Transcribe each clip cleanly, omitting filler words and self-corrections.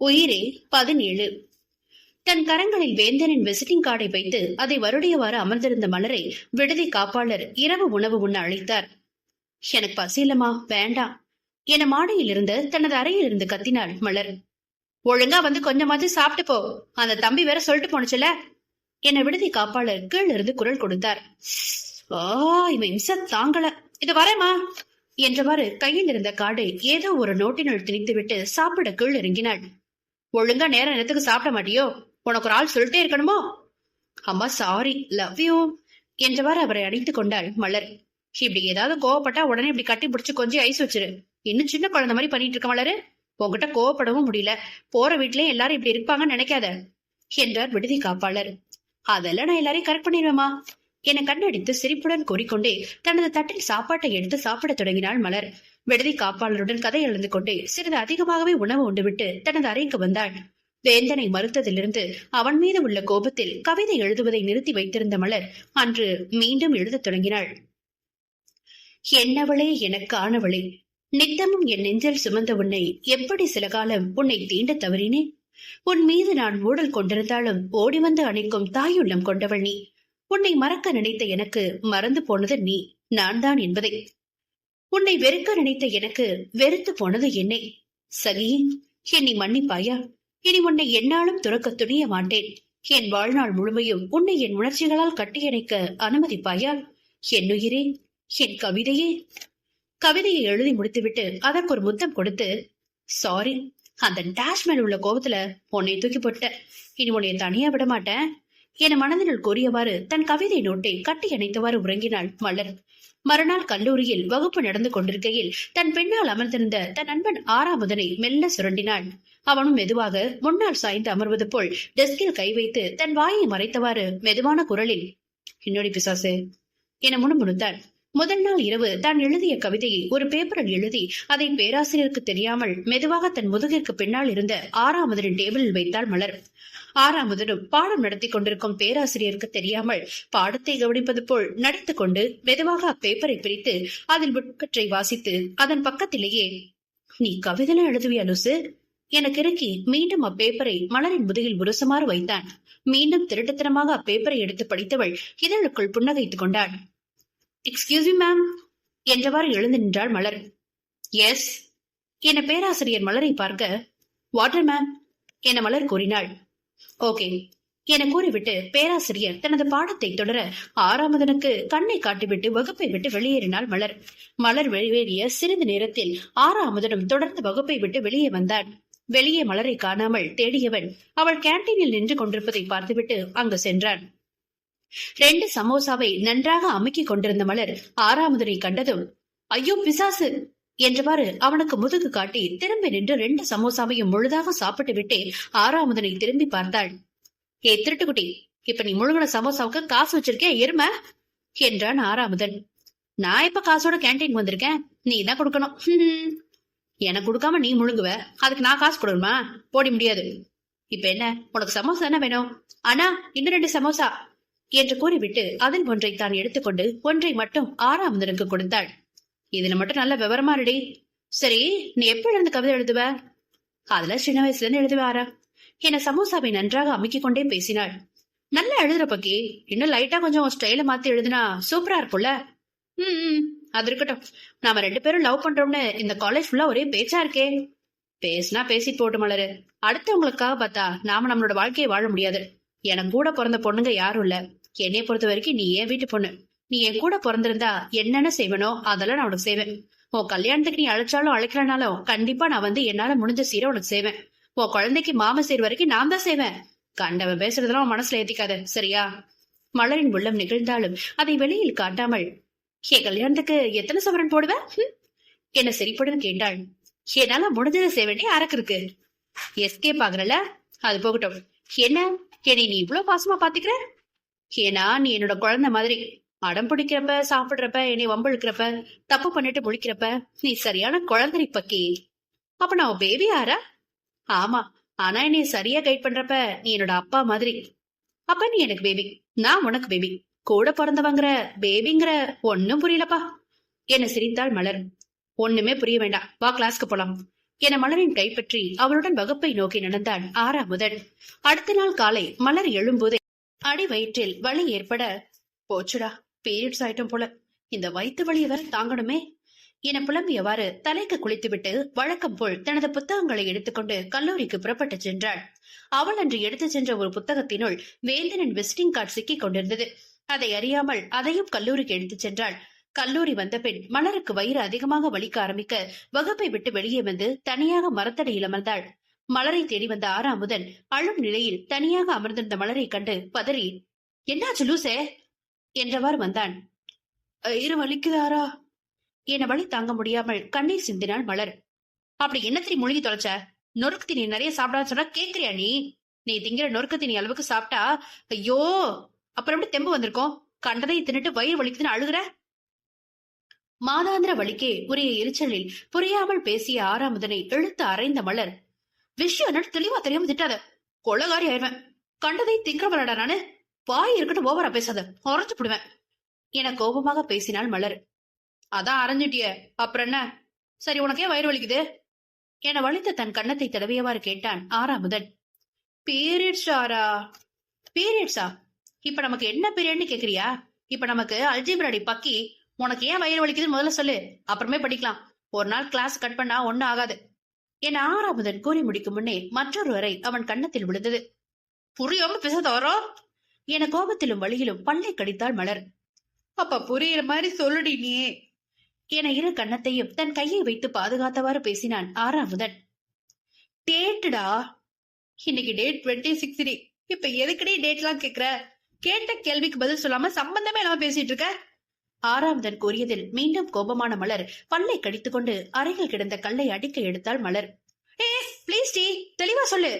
உயிரே 17. தன் கரங்களில் வேந்தனின் விசிட்டிங் கார்டை வைத்து அதை வருடியவாறு அமர்ந்திருந்த மலரை விடுதி காப்பாளர் இரவு உணவு உண்ண அழைத்தார். எனக்கு பசி இல்லம்மா, வேண்டாம் என மாடியில் இருந்து தனது அறையில் இருந்து கத்தினாள் மலர். ஒழுங்கா வந்து கொஞ்சமாவது சாப்பிட்டு போ, அந்த தம்பி வேற சொல்லிட்டு போனுச்சுல என விடுதி காப்பாளர் கீழ் இருந்து குரல் கொடுத்தார். இவன் இம்ச தாங்கல, இது வரேமா என்றவாறு கையில் இருந்த கார்டை ஏதோ ஒரு நோட்டினுள் திணித்துவிட்டு சாப்பிட கீழ் இறங்கினாள். ஒழுங்கா நேர நேரத்துக்கு சாப்பிட மாட்டியோ? உனக்கு ஒரு ஆள் சொல்லிட்டே இருக்கணுமோ? அம்மா சாரி, லவ் யூ என்றவாறு அவரை அணைத்துக் கொண்டாள் மலர். இப்படி ஏதாவது கோவப்பட்டா உடனே இப்படி கட்டி பிடிச்சு கொஞ்சம் ஐஸ் வச்சிரு. இன்னும் சின்ன குழந்தை மாதிரி பண்ணிட்டு இருக்க மலரு. உங்ககிட்ட கோவப்படவும் முடியல. போற வீட்லயே எல்லாரும் இப்படி இருப்பாங்கன்னு நினைக்காத என்றார் விடுதி காப்பாளர். அதெல்லாம் நான் எல்லாரையும் கரெக்ட் பண்ணிடுவேமா என கண்ணடித்து சிரிப்புடன் கூறிக்கொண்டே தனது தட்டில் சாப்பாட்டை எடுத்து சாப்பிட தொடங்கினாள் மலர். விடுதி காப்பாளருடன் கதை எழுந்து கொண்டே சிறிது அதிகமாகவே உணவு உண்டுவிட்டு தனது அறைக்கு வந்தாள். வேந்தனை மறுத்ததிலிருந்து அவன் மீது உள்ள கோபத்தில் கவிதை எழுதுவதை நிறுத்தி வைத்திருந்த மலர் அன்று மீண்டும் எழுதத் தொடங்கினாள். என்னவளே எனக்கு ஆனவளே, நித்தமும் என் நெஞ்சில் சுமந்த உன்னை எப்படி சில காலம் உன்னை தீண்ட தவறினேன். உன் மீது நான் ஊடல் கொண்டிருந்தாலும் ஓடி வந்து அணைக்கும் தாயுள்ளம் கொண்டவள் நீ. உன்னை மறக்க நினைத்த எனக்கு மறந்து போனது நீ, நான் தான் என்பதை. உன்னை வெறுக்க நினைத்த எனக்கு வெறுத்து போனது என்னை. சகி, என்னை மன்னிப்பாயா? இனி உன்னை என்னாலும் துறக்க துணிய மாட்டேன். என் வாழ்நாள் முழுமையும் உன்னை என் உணர்ச்சிகளால் கட்டியணைக்க அனுமதிப்பாயா? என் உயிரே, என் கவிதையே. கவிதையை எழுதி முடித்துவிட்டு அதற்கு ஒரு முத்தம் கொடுத்து, சாரி, அந்த டேஷ் மேல் உள்ள கோபத்துல உன்னை தூக்கி போட்ட. இனி உன்னை தனியா விட மாட்டேன் என மனதினுள் கூறியவாறு தன் கவிதை நோட்டை கட்டி அணைத்தவாறு உறங்கினாள் மலர். மறுநாள் கல்லூரியில் வகுப்பு நடந்து கொண்டிருக்கையில் தன் பின்னால் அமர்ந்திருந்த தன் நண்பன் ஆறாமுதனை மெல்ல சுரண்டினாள். அவனும் மெதுவாக முன்னால் சாய்ந்து அமர்வது போல் டெஸ்கில் கை வைத்து தன் வாயை மறைத்தவாறு மெதுவான குரலில், என்னோட பிசாசு என முணுமுணுத்தான். முதல் நாள் இரவு தான் எழுதிய கவிதையை ஒரு பேப்பரில் எழுதி அதை பேராசிரியருக்கு தெரியாமல் மெதுவாக தன் முதுகிற்கு பின்னால் இருந்த ஆறாமுதனின் டேபிளில் வைத்தாள் மலர். ஆறாமுதனும் பாடம் நடத்தி கொண்டிருக்கும் பேராசிரியருக்கு தெரியாமல் பாடத்தை கவனிப்பது போல் நடித்துக் கொண்டு மெதுவாக அப்பேப்பரை பிரித்து அதில் உட்கற்றை வாசித்து அதன் பக்கத்திலேயே, நீ கவிதைலாம் எழுதுவியா லூசு என கிறக்கி மீண்டும் அப்பேப்பரை மலரின் முதுகில் உரசுமாறு வைத்தான். மீண்டும் திருட்டுத்தனமாக அப்பேப்பரை எடுத்து படித்தவள் இதழுக்குள் புன்னகைத்துக் கொண்டாள். எக்ஸ்கியூஸ் மீ மேம் என்றவாறு எழுந்து நின்றாள் மலர். எஸ் என பேராசிரியர் மலரை பார்க்க, வாட்டர் மேம் என மலர் கூறினாள். ஓகே என கூறிவிட்டு பேராசிரியர் தனது பாடத்தை தொடர ஆறாமுதனுக்கு கண்ணை காட்டிவிட்டு வகுப்பை விட்டு வெளியேறினாள் மலர். மலர் வெளியேறிய சிறிது நேரத்தில் ஆறாமுதனும் தொடர்ந்து வகுப்பை விட்டு வெளியே வந்தான். வெளியே மலரை காணாமல் தேடியவன் அவள் கேன்டீனில் நின்று கொண்டிருப்பதை பார்த்துவிட்டு அங்கு சென்றான். 2 சமோசாவை நன்றாக அமுக்கிக் கொண்டிருந்த மலர் ஆறாமுதனை கண்டதும், ஐயோ பிசாசு என்றவாறு அவனுக்கு முதுகு காட்டி திரும்பி நின்று 2 சமோசாவையும் முழுதாக சாப்பிட்டு விட்டே ஆறாமுதனை திரும்பி பார்த்தாள். ஏ திருட்டுக்குட்டி, இப்ப நீ முழுங்கின சமோசாவுக்கு காசு வச்சிருக்கே எருமை என்றான் ஆறாமுதன். நான் இப்ப காசோட கேன்டீன் வந்திருக்கேன், நீ தான் கொடுக்கணும். எனக்கு கொடுக்காம நீ முழுங்குவ, அதுக்கு நான் காசு கொடுக்கணுமா? போடி முடியாது. இப்ப என்ன, உனக்கு சமோசா என்ன வேணும்? ஆனா இன்னும் 2 சமோசா என்று கூறிவிட்டு அதில் ஒன்றை தான் எடுத்துக்கொண்டு ஒன்றை மட்டும் ஆறாமுதனுக்கு கொடுத்தாள். இதுல மட்டும் நல்ல விவரமா ரெடி. சரி, நீ எப்ப இருந்து கவிதை எழுதுவ? அதுல சின்ன வயசுல இருந்து எழுதுவாரா என சமோசாவை நன்றாக அமுக்கிக் கொண்டே பேசினாள். நல்லா எழுதுற பக்கி, இன்னும் லைட்டா கொஞ்சம் ஸ்டைல மாத்தி எழுதுனா சூப்பரா இருக்கும்ல. அது இருக்கட்டும். நாம 2 பேரும் லவ் பண்றோம்னு இந்த காலேஜ் ஃபுல்லா ஒரே பேச்சா இருக்கே. பேசினா பேசிட்டு போட்டு மலரு. அடுத்தவங்களுக்காக பார்த்தா நாம நம்மளோட வாழ்க்கையை வாழ முடியாது. எனக்கு கூட பிறந்த பொண்ணுங்க யாரும் இல்ல. என்னைய பொறுத்த வரைக்கும் நீ என் வீட்டு பொண்ணு. நீ என் கூட பிறந்திருந்தா என்னென்ன செய்வனோ அதெல்லாம் நான் உனக்கு செய்வேன். உன் கல்யாணத்துக்கு நீ அழைச்சாலும் அழைக்கலனாலும் கண்டிப்பா நான் வந்து என்னால முடிஞ்ச சீரை உனக்கு செய்வேன். உன் குழந்தைக்கு மாம சீர் வரைக்கும் நான் தான் செய்வேன். கண்டவன் பேசுறதெல்லாம் உன் மனசுல ஏத்திக்காத, சரியா? மலரின் உள்ளம் நிகழ்ந்தாலும் அதை வெளியில் காட்டாமல், என் கல்யாணத்துக்கு எத்தனை சவரன் போடுவேன் என்ன சிரிப்புடன் கேட்டாள். என்னால முடிஞ்சதை செய்ய வேண்டிய அரக்கு இருக்கு. எஸ்கேப் ஆகுறல, அது போகட்டும். என்ன என்னை நீ இவ்வளவு பாசமா பாத்துக்கிற? ஏன்னா நீ என்னோட குழந்தை மாதிரி. அடம் பிடிக்கிறப்ப, சாப்பிடுறப்ப, என்னை வம்பிழுக்கிறப்ப, தப்பு பண்ணிட்டு முழிக்கிறப்ப நீ சரியான குழந்தை பக்கி. அப்ப நான் பேபி யாரா? ஆமா, ஆனா என்னை சரியா கைட் பண்றப்ப நீ என்னோட அப்பா மாதிரி. அப்ப நீ எனக்கு பேபி, நான் உனக்கு பேபி. கூட பிறந்தவங்கிற பேபிங்கிற ஒன்னும் புரியலப்பா என சிரித்தாள் மலர். ஒண்ணுமே புரிய வேண்டாம், வா கிளாஸ்க்கு போலாம் என மலரின் கைப்பற்றி அவளுடன் வகுப்பை நோக்கி நடந்தான் ஆறாமுதன். அடுத்த நாள் காலை மலர் எழும்போதே அடி வயிற்றில் வலி ஏற்பட, போச்சுடா, பீரியட்ஸ் ஆயிட்டும் போல, இந்த வயிற்று வலியை வேற தாங்கணுமே என புலம்பியவாறு தலைக்கு குளித்துவிட்டு வழக்கம் போல் தனது புத்தகங்களை எடுத்துக்கொண்டு கல்லூரிக்கு புறப்பட்டு சென்றாள். அவள் அன்று எடுத்துச் சென்ற ஒரு புத்தகத்தினுள் வேந்தனின் விசிட்டிங் கார்டு சிக்கிக் கொண்டிருந்தது. அதை அறியாமல் அதையும் கல்லூரிக்கு எடுத்துச் சென்றாள். கல்லூரி வந்த பின் மலருக்கு வயிறு அதிகமாக வலிக்க ஆரம்பிக்க வகுப்பை விட்டு வெளியே வந்து தனியாக மரத்தடியில் அமர்ந்தாள். மலரை தேடி வந்த ஆறாமுதன் அழும் நிலையில் தனியாக அமர்ந்திருந்த மலரை கண்டு பதறி, என்னாச்சு லூசே என்றவாறு வந்தான். வயிறு வலிக்குதாரா என வலி தாங்க முடியாமல் கண்ணீர் சிந்தினாள் மலர். அப்படி என்னத்திரி மூழ்கி தொலைச்ச? நொறுக்கு தீனி நிறைய சாப்பிடான்னு சொன்னா கேக்குறியா? நீ திங்கிற நொறுக்கு தீனி அளவுக்கு சாப்பிட்டா ஐயோ அப்புறம் எப்படி தெம்பு வந்திருக்கோம்? கண்டதை தின்னுட்டு வயிறு வலிக்குதுன்னு அழுகுற? மாதாந்திர வலிக்கே உரிய எரிச்சலில் புரியாமல் பேசிய ஆறாமுதனை இழுத்து அரைந்த மலர், விஷயம் என்னன்னு தெளிவா தெரியாம திட்டாத, கொலகாரி ஆயிடுவேன். கண்டதை திங்கிறவளடா நானு, வாய் இருக்கட்டும், ஓவரா பேசாத, உரைச்சு போடுவேன் என கோபமாக பேசினாள் மலர். அதான் அரைஞ்சிட்டிய, அப்புறம் என்ன? சரி, உனக்கே வயிறு வலிக்குது என வலித்த தன் கன்னத்தை தடவியவாறு கேட்டான் ஆறாமுதன். பீரியட்ஸ் ஆரா? பீரியட்ஸா? இப்ப நமக்கு என்ன பீரியட்னு கேக்குறியா? இப்ப நமக்கு அல்ஜிப்ராடி பக்கி. உனக்கு ஏன் வயிறு வலிக்குதுன்னு முதல்ல சொல்லு, அப்புறமே படிக்கலாம். ஒரு நாள் கிளாஸ் கட் பண்ணா ஒன்னும் ஆகாது என ஆறாமுதன் கூறி முடிக்கும் முன்னே மற்றொரு அறை அவன் கன்னத்தில் விழுந்தது. புரியாம பேசாத வரோ என கோபத்திலும் வழியிலும் பல்லை கடித்தாள் மலர். அப்ப புரியுற மாதிரி சொல்லுடி நீ என இரு கன்னத்தையும் தன் கையை வைத்து பாதுகாத்தவாறு பேசினான் ஆறாமுதன். டேட்டுடா, இன்னைக்கு டேட் 26. இப்ப எதுக்கடி டேட் எல்லாம் கேக்குற? கேட்ட கேள்விக்கு பதில் சொல்லாம சம்பந்தமே இல்லாம பேசிட்டு இருக்க ஆறாமுதன் கூறியதில் மீண்டும் கோபமான மலர் பல்லை கடித்துக் கொண்டு அறையில் கிடந்த கல்லை அடிக்க எடுத்தாள் மலர். பிளீஸ் டி, தெளிவா சொல்லு.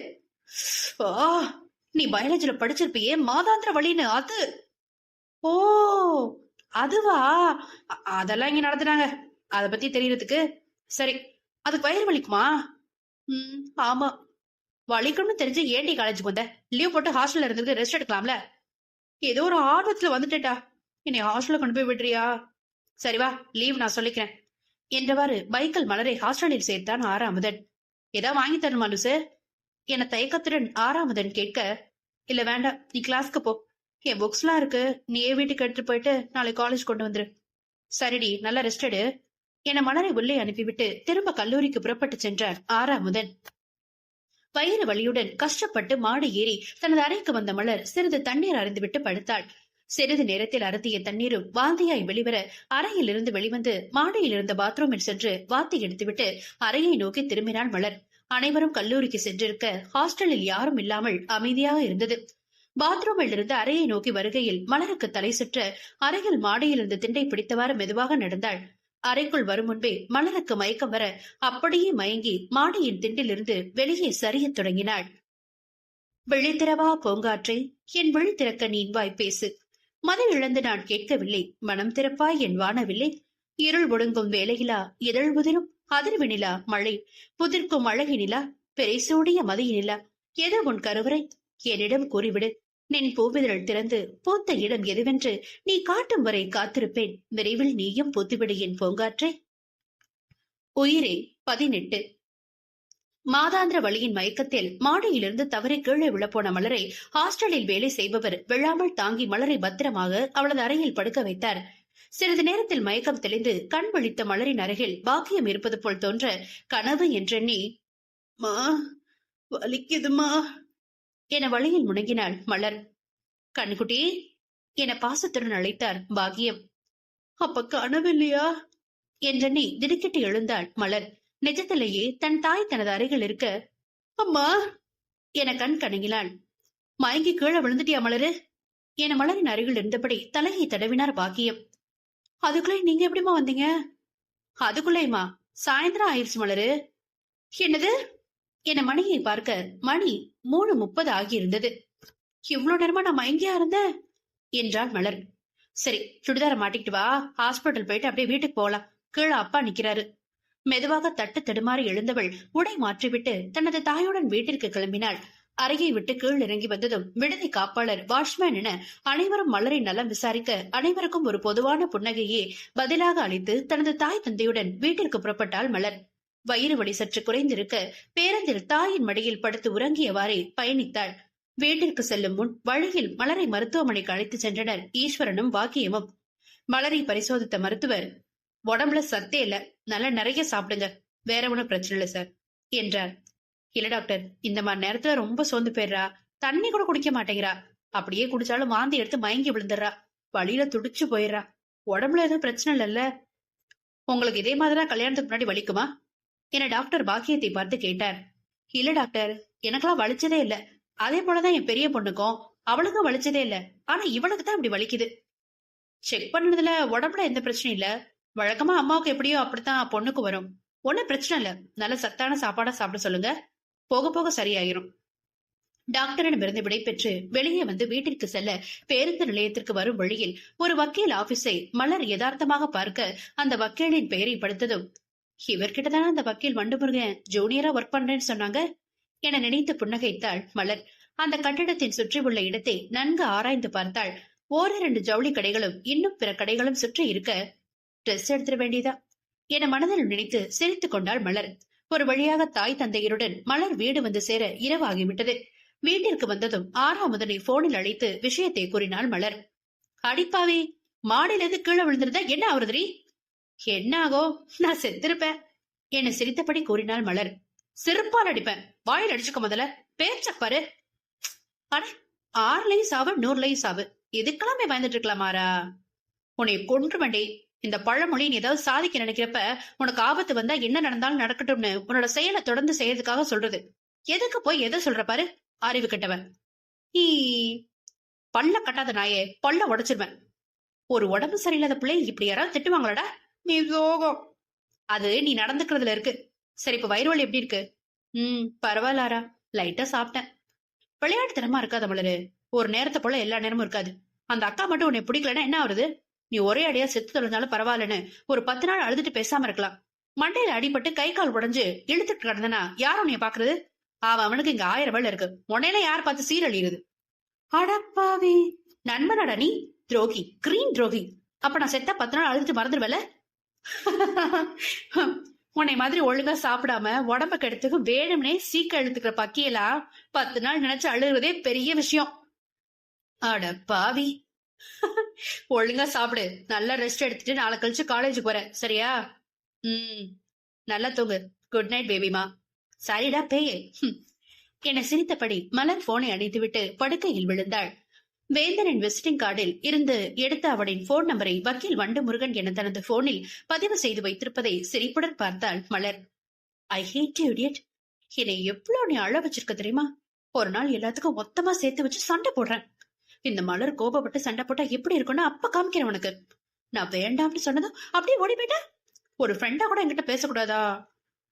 நீ பயாலஜில படிச்சிருப்பியே மாதாந்திர வழின்னு, அது? ஓ அதுவா? அதெல்லாம் இங்க நடத்துனாங்க, அத பத்தி தெரியறதுக்கு. சரி, அதுக்கு வயிறு வலிக்குமா? ஆமா, வலிக்கும்னு தெரிஞ்சு ஏன்டி காலேஜுக்கு வந்த? லீவ் போட்டு ஹாஸ்டல்ல இருந்துட்டு ரெஸ்ட் எடுக்கலாம்ல. ஏதோ ஒரு ஆர்வத்துல வந்துட்டேட்டா, என்னை ஹாஸ்டல்ல கொண்டு போய் விடுறியா? சரி வா, லீவ் நான் சொல்லிக்கிறேன் என்றவாறு பைக்கில் மலரை ஹாஸ்டலில் சேர்த்தான் ஆறாமுதன். ஏதாவது வாங்கி தரணுமா லூசு என தயக்கத்துடன் ஆறாமுதன் கேட்க, இல்ல வேண்டாம், நீ கிளாஸ்க்கு போ, என் புக்ஸ் எல்லாம் இருக்கு, நீ வீட்டுக்கு எடுத்துட்டு போயிட்டு நாளை காலேஜ் கொண்டு வந்துரு. சரிடி, நல்லா ரெஸ்ட் எடு என மலரை உள்ளே அனுப்பிவிட்டு திரும்ப கல்லூரிக்கு புறப்பட்டு சென்றார் ஆறாமுதன். வயிறு வலியுடன் கஷ்டப்பட்டு மாடு ஏறி தனது அறைக்கு வந்த மலர் சிறிது தண்ணீர் அருந்துவிட்டு படுத்தாள். சிறிது நேரத்தில் அருந்திய தண்ணீரும் வாந்தியாய் வெளிவர அறையில் இருந்து வெளிவந்து மாடியில் இருந்த பாத்ரூமில் சென்று வாத்தி எடுத்துவிட்டு அறையை நோக்கி திரும்பினாள் மலர். அனைவரும் கல்லூரிக்கு சென்றிருக்க ஹாஸ்டலில் யாரும் இல்லாமல் அமைதியாக இருந்தது. பாத்ரூமில் இருந்து அறையை நோக்கி வருகையில் மலருக்கு தலை சுற்ற அறையில் மாடியில் இருந்து திண்டை பிடித்தவாறு மெதுவாக நடந்தாள். அறைக்குள் வரும் முன்பே மலருக்கு மயக்கம் வர அப்படியே மயங்கி மாடியின் திண்டிலிருந்து வெளியே சரியத் தொடங்கினாள். விழித்திரவா பூங்காற்றை, என் விழி திறக்க நீன்வாய் பேசு. மது இழந்து நான் கேட்கவில்லை, மனம் திறப்பாய் என் வானவில்லை. இருள் ஒடுங்கும் வேலையிலா இதழ் உதிரும் அதிர்வினிலா மழை புதிர்க்கும் அழகினிலா பெரைசூடிய மதியினிலா எது உன் கருவறை? என்னிடம் கூறிவிடு. நின் பூவிதழ் திறந்து பூத்த இடம் எதுவென்று நீ காட்டும் வரை காத்திருப்பேன். விரைவில் நீயும் பூத்துவிடு என் பூங்காற்றை. உயிரே 18. மாதாந்திர வழியின் மயக்கத்தில் மாடியிலிருந்து தவறி கீழே விழப்போன மலரை ஹாஸ்டலில் வேலை செய்பவர் விழாமல் தாங்கி மலரை பத்திரமாக அவளது அறையில் படுக்க வைத்தார். சிறிது நேரத்தில் மயக்கம் தெளிந்து கண் விழித்த மலரின் அருகில் பாக்கியம் இருப்பது போல் தோன்ற கனவு என்றெண்ணி, மா வலிக்குதுமா என வழியில் முணங்கினாள் மலர். கண்குட்டி என பாசத்துடன் அழைத்தார் பாக்கியம். அப்ப கனவு இல்லையா என்றெண்ணி திடுக்கிட்டு எழுந்தாள் மலர். நிஜத்திலேயே தன் தாய் தனது அருகில் இருக்க, அம்மா என கண் கணங்கினாள். மயங்கி கீழே விழுந்துட்டியா மலரு என மலரின் அருகில் இருந்தபடி தலையை தடவினார் பாக்கியம். அதுக்குள்ளே நீங்க எப்படிமா வந்தீங்க? அதுக்குள்ளேயுமா? சாயந்தரம் ஆயிடுச்சு மலரு. என்னது என மணியை பார்க்க மணி 3:30 ஆகியிருந்தது. இவ்வளவு நேரமா நான் மயங்கியா இருந்தேன் என்றாள் மலர். சரி, சுடிதார மாட்டிக்கிட்டு வா, ஹாஸ்பிட்டல் போயிட்டு அப்படியே வீட்டுக்கு போகலாம், கீழே அப்பா நிக்கிறாரு. மெதுவாக தட்டு தடுமாறி எழுந்தவள் உடை மாற்றிவிட்டு தனது தாயுடன் வீட்டிற்கு கிளம்பினாள். அறையை விட்டு கீழ் இறங்கி வந்ததும் விடுதி காப்பாளர், வாட்ச்மேன் என அனைவரும் மலரின் நலம் விசாரிக்க அனைவருக்கும் ஒரு பொதுவான புன்னகையே பதிலாக அளித்து தனது தாய் தந்தையுடன் வீட்டிற்கு புறப்பட்டாள் மலர். வயிறு வலி சற்று குறைந்திருக்க பேருந்தில் தாயின் மடியில் படுத்து உறங்கியவாறே பயணித்தாள். வீட்டிற்கு செல்லும் முன் வழியில் மலரை மருத்துவமனைக்கு அழைத்து சென்றனர் ஈஸ்வரனும் பாக்கியமும். மலரை பரிசோதித்த மருத்துவர், உடம்புல சத்தே இல்ல, நல்லா நிறைய சாப்பிடுங்க, வேற ஒன்னும் பிரச்சனை இல்ல சார் என்றார். இல்ல டாக்டர், இந்த மாதிரி நேரத்துல ரொம்ப சோர்ந்து போயிடுறா, தண்ணி கூட குடிக்க மாட்டேங்கிறா, அப்படியே குடிச்சாலும் வாந்தி எடுத்து மயங்கி விழுந்துடுறா, வழியில துடிச்சு போயிடுறா, உடம்புல எதுவும் பிரச்சனை இல்லல்ல? உங்களுக்கு இதே மாதிரிதான் கல்யாணத்துக்கு முன்னாடி வலிக்குமா என டாக்டர் பாக்கியத்தை பார்த்து கேட்டார். இல்ல டாக்டர், எனக்கெல்லாம் வலிச்சதே இல்ல, அதே போலதான் என் பெரிய பொண்ணுக்கும், அவளுக்கும் வலிச்சதே இல்ல, ஆனா இவளுக்கு தான் இப்படி வலிக்குது. செக் பண்ணதுல உடம்புல எந்த பிரச்சனையும் இல்ல, வழக்கமா அம்மாவுக்கு எப்படியோ அப்படித்தான் பொண்ணுக்கு வரும், ஒன்னும் பிரச்சனை இல்ல, நல்ல சத்தான சாப்பாடா சாப்பிட சொல்லுங்க, போக போக சரியாயிரும். டாக்டரிடமிருந்து விடைபெற்று வெளியே வந்து வீட்டிற்கு செல்ல பேருந்து நிலையத்திற்கு வரும் வழியில் ஒரு வக்கீல் ஆபீஸை மலர் யதார்த்தமாக பார்க்க அந்த வக்கீலின் பெயரை படித்ததும், இவர்கிட்டதான அந்த வக்கீல் வண்டுமுருகன் ஜூனியரா ஒர்க் பண்றேன்னு சொன்னாங்க என நினைத்து புன்னகைத்தாள் மலர். அந்த கட்டிடத்தின் சுற்றி உள்ள இடத்தை நன்கு ஆராய்ந்து பார்த்தாள். ஓரிரண்டு ஜவுளி கடைகளும் இன்னும் பிற கடைகளும் சுற்றி இருக்க, ட்ரெஸ் எடுத்துட வேண்டியதா என மனதில் நினைத்து சிரித்துக் கொண்டாள் மலர். ஒரு வழியாக தாய் தந்தையருடன் மலர் வீடு வந்து சேர இரவாகிவிட்டது. வீட்டிற்கு வந்ததும் ஆறாமுதனை போனில் அழைத்து விஷயத்தை கூறினாள் மலர். அடிப்பாவி, மாடியிலிருந்து கீழே விழுந்திருந்தா என்ன ஆகுறதுரி? என்ன ஆகும், நான் செத்திருப்பேன் என சிரித்தபடி கூறினாள் மலர். சிறப்பால் அடிப்பேன், வாயில் அடிச்சுக்க முதல்ல, பேச்ச பாரு. அட, 6லயும் சாவு 100லயும் சாவு, இதுக்கெல்லாமே பயந்துட்டு இருக்கலாமாரா? உன்னை கொன்று வேண்டே. இந்த பழமொழி நீ ஏதாவது சாதிக்க நினைக்கிறப்ப உனக்கு ஆபத்து வந்தா என்ன நடந்தாலும் நடக்கட்டும்னு உன்னோட செயலை தொடர்ந்து செய்யறதுக்காக சொல்றது. எதுக்கு போய் எதை சொல்ற பாரு, அறிவு கட்டவன். பல்ல கட்டாத நாயே, பல்ல உடைச்சிருவேன். ஒரு உடம்பு சரியில்லாத பிள்ளை இப்படி யாராவது திட்டுவாங்களாடா? நீ சோகம். அது நீ நடந்துக்கிறதுல இருக்கு. சரி, இப்ப வயிறு வலி எப்படி இருக்கு? பரவாயில்லாரா, லைட்டா சாப்பிட்டேன். விளையாட்டுத்தனமா இருக்காத மலரு, ஒரு நேரத்தை போல எல்லா நேரமும் இருக்காது. அந்த அக்கா மட்டும் உன்னை பிடிக்கலன்னா என்ன ஆகுறது? நீ ஒரே அடியா செத்து தொலைஞ்சாலும் பரவாயில்லன்னு ஒரு 10 நாள் அழுதுட்டு பேசாம இருக்கலாம். மண்டையில அடிபட்டு கை கால் உடைஞ்சு இழுத்துட்டு கிடந்தனா யாரும் நீ பாக்குறது? அவனுக்கு இங்க 1000 வேலை இருக்கு, உன்னையில யார் பார்த்து சீரழியுது? அடப்பாவி, நண்பனாடா நீ? துரோகி, கிரீன் துரோகி. அப்ப நான் செத்தா 10 நாள் அழுதுட்டு மறந்துடுவல? உன்னை மாதிரி ஒழுங்கா சாப்பிடாம உடம்ப கெடுத்துக்கு வேணும்னே சீக்க இழுத்துக்கிற பக்கியெல்லாம் 10 நாள் நினைச்சு அழுகுறதே பெரிய விஷயம். அடப்பாவி, ஒழுங்கா சாப்பிடு, நல்லா ரெஸ்ட் எடுத்துட்டு நாளை கழிச்சு காலேஜுக்கு வர, சரியா? நல்லா தூங்கு. குட் நைட் பேபிமா. சரிடா பேயே என சிரித்தபடி மலர் போனை அணைத்துவிட்டு படுக்கையில் விழுந்தாள். வேந்தனின் விசிட்டிங் கார்டில் இருந்து எடுத்த அவனின் போன் நம்பரை வக்கீல் வண்டுமுருகன் என தனது போனில் பதிவு செய்து வைத்திருப்பதை சிரிப்புடன் பார்த்தாள் மலர். ஐ ஹேட் யூ இடியட். என்னை எவ்வளவு நீ அழ வச்சிருக்க தெரியுமா? ஒரு நாள் எல்லாத்துக்கும் மொத்தமா சேர்த்து வச்சு சண்டை போடுறேன். இந்த மலர் கோபப்பட்டு சண்டை போட்டா எப்படி இருக்கும்னு அப்ப காமிக்கிறேன் உனக்கு. நான் வேண்டாம்னு சொன்னதும் அப்படியே ஓடி போயிட்டா. ஒரு ஃப்ரெண்டா கூட என்கிட்ட பேசக்கூடாதா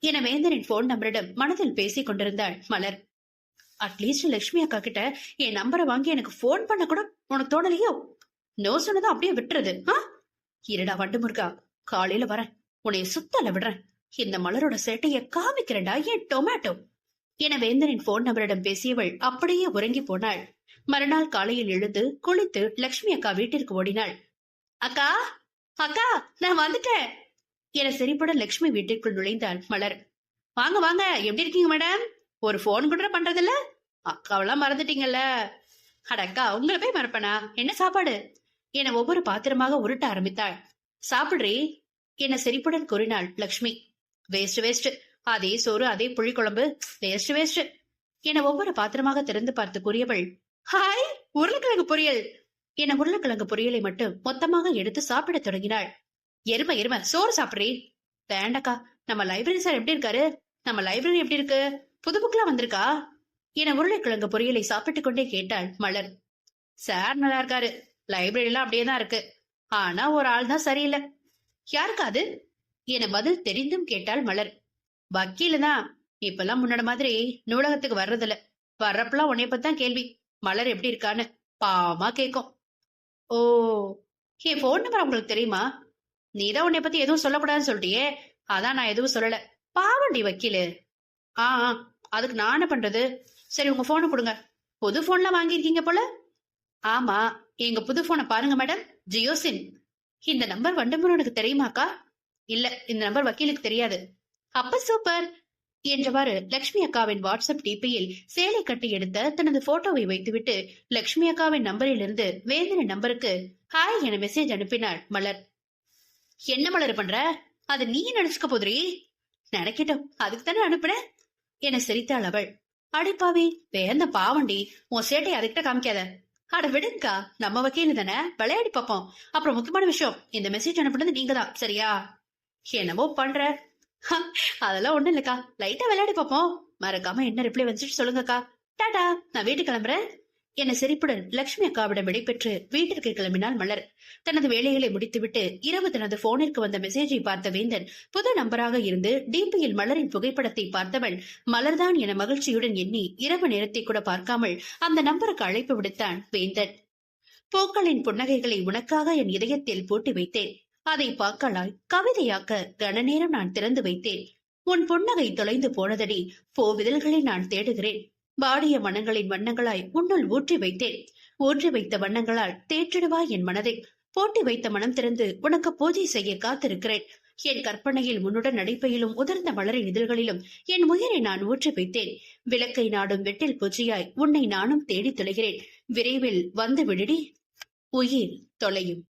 என வேந்தனின் போன் நம்பரிடம் மனதில் பேசிக் கொண்டிருந்தாள் மலர். அட்லீஸ்ட் லட்சுமி அக்கா கிட்ட என் நம்பரை வாங்கி எனக்கு போன் பண்ண கூட உனக்கு தோணலையோ? நோ சொன்னதும் அப்படியே விட்டுறது? இருடா வண்டுமுருகா, காலையில வரேன், உன்னைய சுத்தல விடுறேன், இந்த மலரோட சேட்டைய காமிக்கிறேன்டா என் டொமேட்டோ என வேந்தனின் போன் நம்பரிடம் பேசியவள் அப்படியே உறங்கி போனாள். மறுநாள் காலையில் எழுந்து குளித்து லட்சுமி அக்கா வீட்டிற்கு ஓடினாள். அக்கா, அக்கா, நான் வந்துட்டேன் என சிரிப்புடன் லட்சுமி வீட்டிற்குள் நுழைந்தாள் மலர். வாங்க வாங்க, எப்படி இருக்கீங்க மேடம்? ஒரு போன் கூட பண்றதில்ல, அக்காவெல்லாம் மறந்துட்டீங்கல்ல? அடக்கா, உங்களை போய் மறப்பனா? என்ன சாப்பாடு என ஒவ்வொரு பாத்திரமாக உருட்ட ஆரம்பித்தாள். சாப்பிடுறே என சிரிப்புடன் கூறினாள் லட்சுமி. வேஸ்ட் வேஸ்ட், அதே சோறு அதே புளிக்குழம்பு, வேஸ்ட் வேஸ்ட் என ஒவ்வொரு பாத்திரமாக திறந்து பார்த்து கூறியவள், ஹாய், உருளைக்கிழங்கு பொரியல் என உருளைக்கிழங்கு பொரியலை மட்டும் மொத்தமாக எடுத்து சாப்பிட தொடங்கினாள். எருமை எருமை, சோறு சாப்பிடுறே. வேண்டக்கா, நம்ம லைப்ரரி சார் எப்படி இருக்காரு? நம்ம லைப்ரரி எப்படி இருக்கு? புது புக்லாம் வந்திருக்கா என உருளைக்கிழங்கு பொரியலை சாப்பிட்டுக் கொண்டே கேட்டாள் மலர். சார் நல்லா இருக்காரு, லைப்ரரி எல்லாம் அப்படியேதான் இருக்கு, ஆனா ஒரு ஆள் தான் சரியில்லை. யாருக்காது என பதில் தெரிந்தும் கேட்டாள் மலர். வக்கீல தான், இப்பெல்லாம் முன்னாடி மாதிரி நூலகத்துக்கு வர்றதில்ல, வர்றப்பெல்லாம் உன்னைய பத்திதான் கேள்வி, மலர் எப்படி இருக்கான்னு பாவமா கேக்கும். ஓ, என் போன் நம்பர் உங்களுக்கு தெரியுமா? நீதான் உன்னை பத்தி எதுவும் சொல்லக்கூடாதுன்னு சொல்லிட்டியே, அதான் நான் எதுவும் சொல்லல. பாவண்டி வக்கீலு. அதுக்கு நான் என்ன பண்றது? சரி, உங்க போனை கொடுங்க. புது போன்லாம் வாங்கியிருக்கீங்க போல. ஆமா, எங்க புது போனை பாருங்க மேடம், ஜியோ சிம். இந்த நம்பர் வண்டமுருகனுக்கு தெரியுமாக்கா? இல்ல, இந்த நம்பர் வக்கீலுக்கு தெரியாது. அப்ப சூப்பர் என்றவாறு லட்சுமி அக்காவின் வாட்ஸ்அப் டிபியில் சேலை கட்டி எடுத்த தனது போட்டோவை வைத்துவிட்டு லட்சுமி அக்காவின் நம்பரில் இருந்து வேந்தனின் நம்பருக்கு ஹாய் என மெசேஜ் அனுப்பினாள் மலர். என்ன மலர் பண்ற? அது நீ நினைச்சுக்க போதுரி. நினைக்கட்டும், அதுக்கு தானே அனுப்புன என சிரித்தாள் அவள். அடிப்பாவி, வேந்த பாவண்டி, உன் சேட்டை அதுக்கிட்ட காமிக்காத. அட விடுங்கக்கா, நம்ம வக்கீல் தானே, விளையாடி பார்ப்போம். அப்புறம் முக்கியமான விஷயம், இந்த மெசேஜ் அனுப்புனது நீங்க தான், சரியா? என்னவோ பண்ற. அதெல்லாம் ஒண்ணும் இல்லக்கா, லைட்டா விளையாடி பார்ப்போம். மறக்காம என்ன ரிப்ளை வந்துட்டு சொல்லுங்கக்கா. டாடா, நான் வீட்டுக்கு கிளம்புறேன் என சிரிப்புடன் லட்சுமி அக்காவிடம் விடைபெற்று வீட்டிற்கு கிளம்பினாள் மலர். தனது வேலைகளை முடித்துவிட்டு இரவு தனது போனிற்கு வந்த மெசேஜை பார்த்த வேந்தன் புது நம்பராக இருந்து டிபியில் மலரின் புகைப்படத்தை பார்த்தவன் மலர்தான் என மகிழ்ச்சியுடன் எண்ணி இரவு நேரத்தை கூட பார்க்காமல் அந்த நம்பருக்கு அழைப்பு விடுத்தான் வேந்தன். பூக்களின் புன்னகைகளை உனக்காக என் இதயத்தில் பூட்டி வைத்தேன். அதை பார்க்கலாய் கவிதையாக்க கனநேரம் நான் திறந்து வைத்தேன். உன் புன்னகை தொலைந்து போனதடி, பூவிதழ்களை நான் தேடுகிறேன். வாடிய மனங்களின் வண்ணங்களாய் உன்னுள் ஊற்றி வைத்தேன். ஊற்றி வைத்த வண்ணங்களால் தேற்றிடுவாய் என் மனதை. போட்டி வைத்த மனம் திறந்து உனக்கு பூஜை செய்ய காத்திருக்கிறேன். என் கற்பனையில் உன்னுடன் நடைப்பையிலும் உதிர்ந்த மலரின் இதழ்களிலும் என் உயிரை நான் ஊற்றி வைத்தேன். விளக்கை நாடும் வெட்டில் பூச்சியாய் உன்னை நானும் தேடி தொலைகிறேன். விரைவில் வந்து விடுடி, உயிர் தொலையும்.